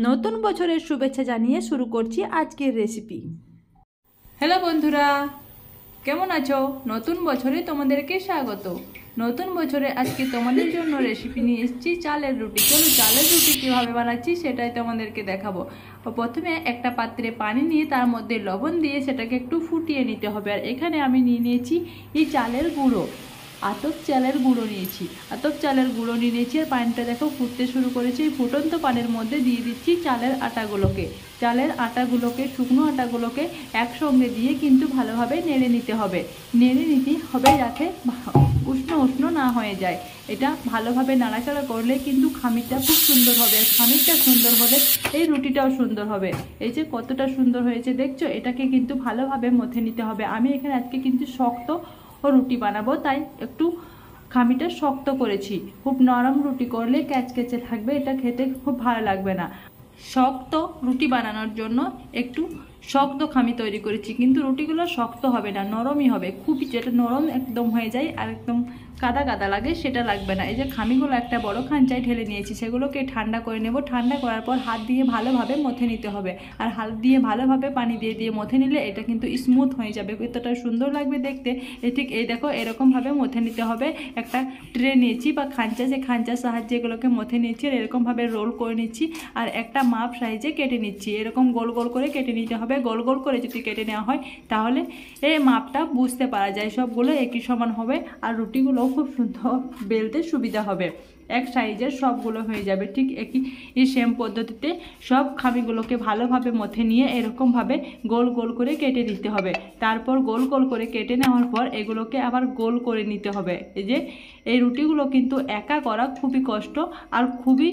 নতুন বছরের শুভেচ্ছা জানিয়ে শুরু করছি আজকের রেসিপি। হ্যালো বন্ধুরা, কেমন আছো? নতুন বছরে তোমাদেরকে স্বাগত। নতুন বছরে আজকে তোমাদের জন্য রেসিপি নিয়ে এসেছি চালের রুটি। চলো চালের রুটি কীভাবে বানাচ্ছি সেটাই তোমাদেরকে দেখাবো। প্রথমে একটা পাত্রে পানি নিয়ে তার মধ্যে লবণ দিয়ে সেটাকে একটু ফুটিয়ে নিতে হবে। আর এখানে আমি নিয়ে নিয়েছি এই চালের গুঁড়ো, আতপ চালের গুঁড়ো নিয়েছি। আতপ চালের গুঁড়ো নিয়েছি আর পানিটা দেখো ফুটতে শুরু করেছে। এই ফুটন্ত পানির মধ্যে দিয়ে দিচ্ছি চালের আটাগুলোকে। চালের আটাগুলোকে, শুকনো আটাগুলোকে একসঙ্গে দিয়ে কিন্তু ভালোভাবে নেড়ে নিতে হবে। নেড়ে নিতে হবে যাতে উষ্ণ উষ্ণ না হয়ে যায়। এটা ভালোভাবে নাড়াচাড়া করলে কিন্তু খামিরটা খুব সুন্দর হবে। আর খামিরটা সুন্দর হলে এই রুটিটাও সুন্দর হবে। এই যে কতটা সুন্দর হয়েছে দেখছো, এটাকে কিন্তু ভালোভাবে মথে নিতে হবে। আমি এখানে আজকে কিন্তু শক্ত রুটি বানাবো, তাই একটু খামিটা শক্ত করেছি। খুব নরম রুটি করলে ক্যাচক্যাচে থাকবে, এটা খেতে খুব ভালো লাগবে না। শক্ত রুটি বানানোর জন্য একটু শক্ত খামি তৈরি করেছি, কিন্তু রুটিগুলো শক্ত হবে না, নরমই হবে। খুবই যেটা নরম একদম হয়ে যায় আর একদম কাদা কাদা লাগে সেটা লাগবে না। এই যে খামিগুলো একটা বড় খাঞ্চায় ঢেলে নিয়েছি, সেগুলোকে ঠান্ডা করে নেব। ঠান্ডা করার পর হাত দিয়ে ভালোভাবে মথে নিতে হবে। আর হাত দিয়ে ভালোভাবে পানি দিয়ে দিয়ে মথে নিলে এটা কিন্তু স্মুথ হয়ে যাবে, এতটা সুন্দর লাগবে দেখতে। ঠিক এই দেখো এরকমভাবে মথে নিতে হবে। একটা ট্রে নিয়েছি বা খাঞ্চা, যে খাঞ্চার সাহায্যে এগুলোকে মথে নিচ্ছি আর এরকমভাবে রোল করে নিচ্ছি। আর একটা মাপ সাইজে কেটে নিচ্ছি, এরকম গোল গোল করে কেটে নিতে হবে। গোল গোল করে যদি কেটে নেওয়া হয় তাহলে এই মাপটা বুঝতে পারা যায়, সবগুলো একই সমান হবে আর রুটিগুলো খুব সুন্দর বেলতে সুবিধা হবে। এক সাইজের সবগুলো হয়ে যাবে। ঠিক একই সেম পদ্ধতিতে সব খামিগুলোকে ভালোভাবে মথে নিয়ে এরকমভাবে গোল গোল করে কেটে নিতে হবে। তারপর গোল গোল করে কেটে নেওয়ার পর এগুলোকে আবার গোল করে নিতে হবে। এই যে এই রুটিগুলো কিন্তু একা করা খুবই কষ্ট আর খুবই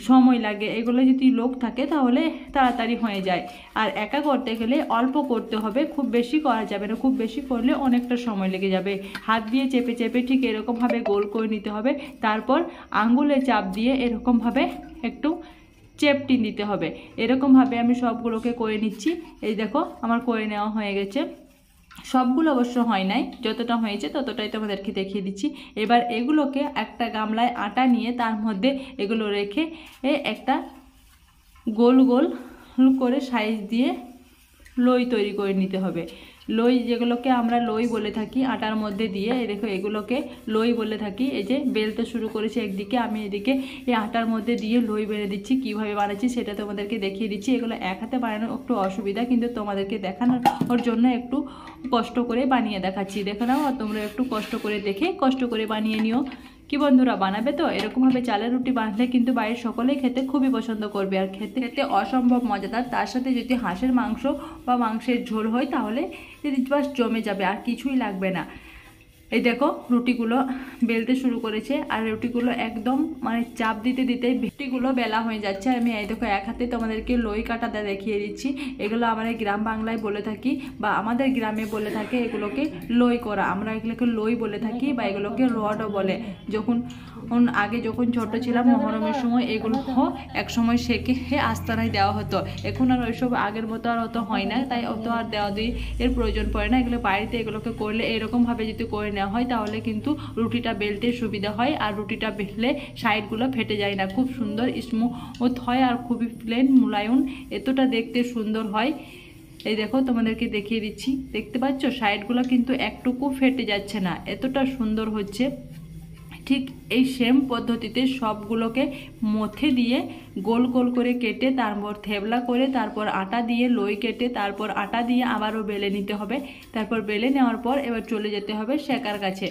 সময় লাগে। এগুলো যদি লোক থাকে তাহলে তাড়াতাড়ি হয়ে যায়। আর একা করতে গেলে অল্প করতে হবে, খুব বেশি করা যাবে না। খুব বেশি করলে অনেকটা সময় লেগে যাবে। হাত দিয়ে চেপে চেপে ঠিক এরকমভাবে গোল করে নিতে হবে। তারপর আঙ্গুলে চাপ দিয়ে এরকমভাবে একটু চেপটি দিতে হবে। এরকমভাবে আমি সবগুলোকে করে নিচ্ছি। এই দেখো আমার করে নেওয়া হয়ে গেছে। সবগুলো অবশ্য হয় নাই, যতটা হয়েছে ততটাই তোমাদেরকে দেখিয়ে দিচ্ছি। এবার এগুলোকে একটা গামলায় আটা নিয়ে তার মধ্যে এগুলো রেখে একটা গোল গোল করে সাইজ দিয়ে লই তৈরি করে নিতে হবে। লই, যেগুলোকে আমরা লই বলে থাকি আটার মধ্যে দিয়ে, এই দেখো এগুলোকে লই বলে থাকি। এই যে বেলতে শুরু করেছি একদিকে, আমি এদিকে এই আটার মধ্যে দিয়ে লই বেড়ে দিচ্ছি। কীভাবে বানাচ্ছি সেটা তোমাদেরকে দেখিয়ে দিচ্ছি। এগুলো এক হাতে বানানো একটু অসুবিধা, কিন্তু তোমাদেরকে দেখানোর জন্য একটু কষ্ট করে বানিয়ে দেখাচ্ছি। দেখে নাও, তোমরা একটু কষ্ট করে দেখে কষ্ট করে বানিয়ে নিও। কি বন্ধুরা, বানাবে তো? এরকমভাবে চালের রুটি বানালে কিন্তু বাড়ির সকলেই খেতে খুবই পছন্দ করবে আর খেতে খেতে অসম্ভব মজাদার। তার সাথে যদি হাঁসের মাংস বা মাংসের ঝোল হয় তাহলে বাস জমে যাবে, আর কিছুই লাগবে না। এই দেখো রুটিগুলো বেলতে শুরু করেছে আর রুটিগুলো একদম চাপ দিতে দিতে রুটিগুলো বেলা হয়ে যাচ্ছে। আমি এই দেখো এক হাতে তোমাদেরকে লই কাটাটা দেখিয়ে দিচ্ছি। এগুলো আমাদের গ্রাম বাংলায় বলে থাকি বা আমাদের গ্রামে বলে থাকে এগুলোকে লই করা। আমরা এগুলোকে লই বলে থাকি বা এগুলোকে রডও বলে। আগে যখন ছোট ছিলাম মহরমের সময় এগুলো এক সময় সেকে আস্তানায় দেওয়া হতো। এখন আর ওইসব আগের মতো আর অত হয় না, তাই অত আর দেওয়া দিয়ে এর প্রয়োজন পড়ে না। এগুলো বাড়িতে এগুলোকে করলে এরকমভাবে যদি করে নেওয়া হয় তাহলে কিন্তু রুটিটা বেলতে সুবিধা হয় আর রুটিটা বেললে সাইডগুলো ফেটে যায় না, খুব সুন্দর স্মুথ হয় আর খুবই প্লেন মুলায়ম, এতটা দেখতে সুন্দর হয়। এই দেখো তোমাদেরকে দেখিয়ে দিচ্ছি, দেখতে পাচ্ছ সাইডগুলো কিন্তু একটুকু ফেটে যাচ্ছে না, এতটা সুন্দর হচ্ছে। ঠিক এই সেম পদ্ধতিতে সবগুলোকে মথে দিয়ে গোল গোল করে কেটে তারপর থেবলা করে তারপর আটা দিয়ে লই কেটে তারপর আটা দিয়ে আবারও বেলে নিতে হবে। তারপর বেলে নেওয়ার পর এবার চলে যেতে হবে সেকার কাছে।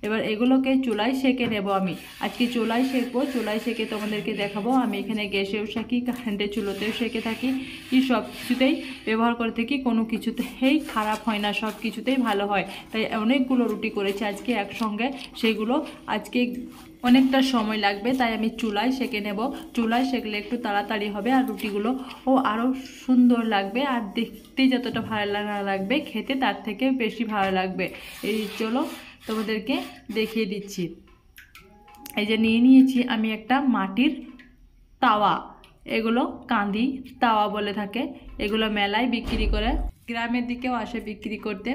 এবার এগুলোকে চুলায় সেকে নেব। আমি আজকে চুলায় সেকবো, চুলায় সেকে তোমাদেরকে দেখাবো। আমি এখানে গ্যাসেও সেকি, কারেন্টের চুলোতেও সেকে থাকি, কি সব কিছুতেই ব্যবহার করে থাকি। কোনো কিছুতেই খারাপ হয় না, সব কিছুতেই ভালো হয়। তাই অনেকগুলো রুটি করেছি আজকে একসঙ্গে, সেগুলো আজকে অনেকটা সময় লাগবে, তাই আমি চুলায় সেকে নেব। চুলায় সেকলে একটু তাড়াতাড়ি হবে আর রুটিগুলো আরও সুন্দর লাগবে আর দেখতে যতটা ভালো লাগবে খেতে তার থেকে বেশি ভালো লাগবে। এই চলো তোমাদেরকে দেখিয়ে দিচ্ছি। এই যে নিয়ে নিয়েছি আমি একটা মাটির তাওয়া, এগুলো কাঁদি তাওয়া বলে থাকে। এগুলো মেলায় বিক্রি করে, গ্রামের দিকেও আসে বিক্রি করতে।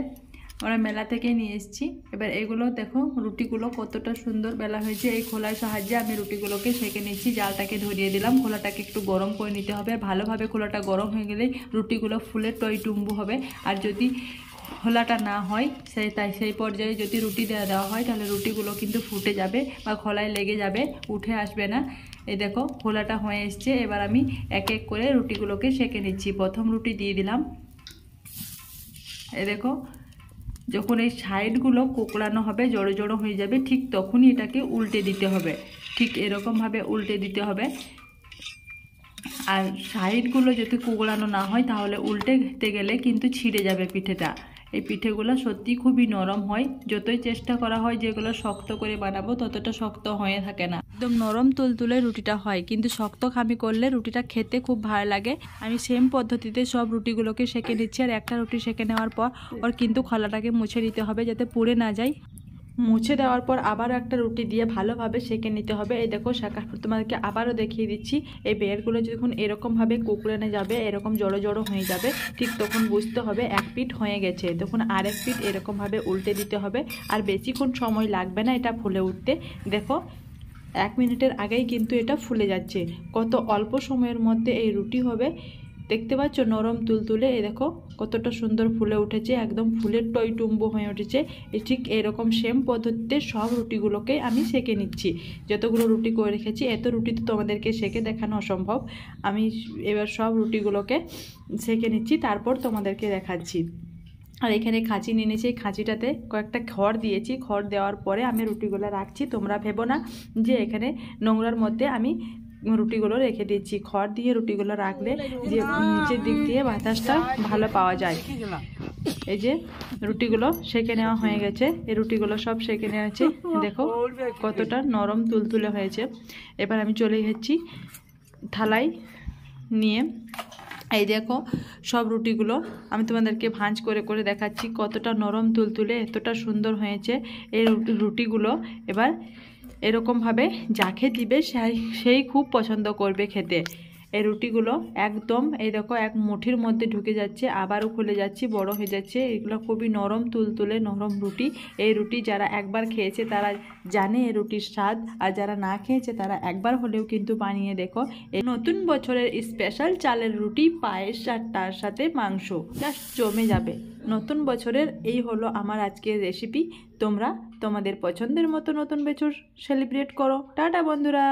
আমরা মেলা থেকে নিয়ে এসেছি। এবার এগুলো দেখো রুটিগুলো কতটা সুন্দর বেলা হয়েছে। এই খোলার সাহায্যে আমি রুটিগুলোকে সেঁকে নিচ্ছি। জালটাকে ধরিয়ে দিলাম, খোলাটাকে একটু গরম করে নিতে হবে। আর ভালোভাবে খোলাটা গরম হয়ে গেলে রুটিগুলো ফুলে টইটুম্বু হবে। আর যদি খোলাটা না হয় সেই পর্যায়ে যদি রুটি দেওয়া হয় তাহলে রুটিগুলো কিন্তু ফুটে যাবে বা খোলায় লেগে যাবে, উঠে আসবে না। এই দেখো খোলাটা হয়ে এসছে। এবার আমি এক এক করে রুটিগুলোকে সেঁকে নিচ্ছি। প্রথম রুটি দিয়ে দিলাম। এই দেখো যখন এই সাইডগুলো কোকড়ানো হবে, জড়ো জড়ো হয়ে যাবে, ঠিক তখনই এটাকে উল্টে দিতে হবে। ঠিক এরকমভাবে উল্টে দিতে হবে। আর সাইডগুলো যদি কোকড়ানো না হয় তাহলে উল্টে দিতে গেলে কিন্তু ছিঁড়ে যাবে পিঠেটা। এই পিঠেগুলো সত্যি খুবই নরম হয়। যতই চেষ্টা করা হয় যেগুলো শক্ত করে বানাবো ততটা শক্ত হয়ে থাকে না। একদম নরম তুলতুলে রুটিটা হয়, কিন্তু শক্ত খামি করলে রুটিটা খেতে খুব ভালো লাগে। আমি সেম পদ্ধতিতে সব রুটিগুলোকে সেঁকে নিচ্ছি। আর একটা রুটি সেঁকে নেওয়ার পর কিন্তু খোলাটাকে মুছে নিতে হবে যাতে পুড়ে না যায়। মুছে দেওয়ার পর আবার একটা রুটি দিয়ে ভালোভাবে সেঁকে নিতে হবে। এই দেখো শেখার পর তোমাদেরকে আবারও দেখিয়ে দিচ্ছি। এই বেরগুলো যখন এরকমভাবে কুকড়ানো যাবে, এরকম জড়ো জড়ো হয়ে যাবে, ঠিক তখন বুঝতে হবে এক পিঠ হয়ে গেছে। তখন আরেক পিঠ এরকমভাবে উল্টে দিতে হবে। আর বেশিক্ষণ সময় লাগবে না এটা ফুলে উঠতে। দেখো 1 মিনিটের আগেই কিন্তু এটা ফুলে যাচ্ছে। কত অল্প সময়ের মধ্যে এই রুটি হবে। দেখতে পাচ্ছ নরম তুলতুলে। এই দেখো কতটা সুন্দর ফুলে উঠেছে, একদম ফুলের টইটুম্বু হয়ে উঠেছে। ঠিক এরকম সেম পদ্ধতিতে সব রুটিগুলোকে আমি সেঁকে নিচ্ছি। যতগুলো রুটি করে রেখেছি, এত রুটি তো তোমাদেরকে সেঁকে দেখানো অসম্ভব। আমি এবার সব রুটিগুলোকে সেঁকে নিচ্ছি, তারপর তোমাদেরকে দেখাচ্ছি। আর এখানে খাঁচি নিয়ে নিয়েছি। এই খাঁচিটাতে কয়েকটা খড় দিয়েছি। খড় দেওয়ার পরে আমি রুটিগুলো রাখছি। তোমরা ভেবো না যে এখানে নোংরার মধ্যে আমি রুটিগুলো রেখে দিচ্ছি। খড় দিয়ে রুটিগুলো রাখলে যে নিচের দিক দিয়ে বাতাসটা ভালো পাওয়া যায়। এই যে রুটিগুলো সেঁকে নেওয়া হয়ে গেছে। এই রুটিগুলো সব সেঁকে নেওয়া। দেখো কতটা নরম তুলতুলে হয়েছে। এবার আমি চলে গেছি থালায় নিয়ে। এই দেখো সব রুটিগুলো আমি তোমাদেরকে ভাঁজ করে করে দেখাচ্ছি কতটা নরম তুলতুলে, এতটা সুন্দর হয়েছে এই রুটিগুলো। এবার এরকমভাবে যাকে দিবে সেই খুব পছন্দ করবে খেতে। এই রুটিগুলো একদম এই দেখো এক মুঠির মধ্যে ঢুকে যাচ্ছে, আবারও খুলে যাচ্ছে, বড় হয়ে যাচ্ছে। এগুলো খুবই নরম তুলতুলে নরম রুটি। এই রুটি যারা একবার খেয়েছে তারা জানে এই রুটির স্বাদ, আর যারা না খেয়েছে তারা একবার হলেও কিন্তু বানিয়ে দেখো। এই নতুন বছরের স্পেশাল চালের রুটি, পায়েস আর তার সাথে মাংস জাস্ট জমে যাবে। নতুন বছরের এই হলো আমার আজকের রেসিপি। তোমরা তোমাদের পছন্দের মতো নতুন বছর সেলিব্রেট করো। টাটা বন্ধুরা।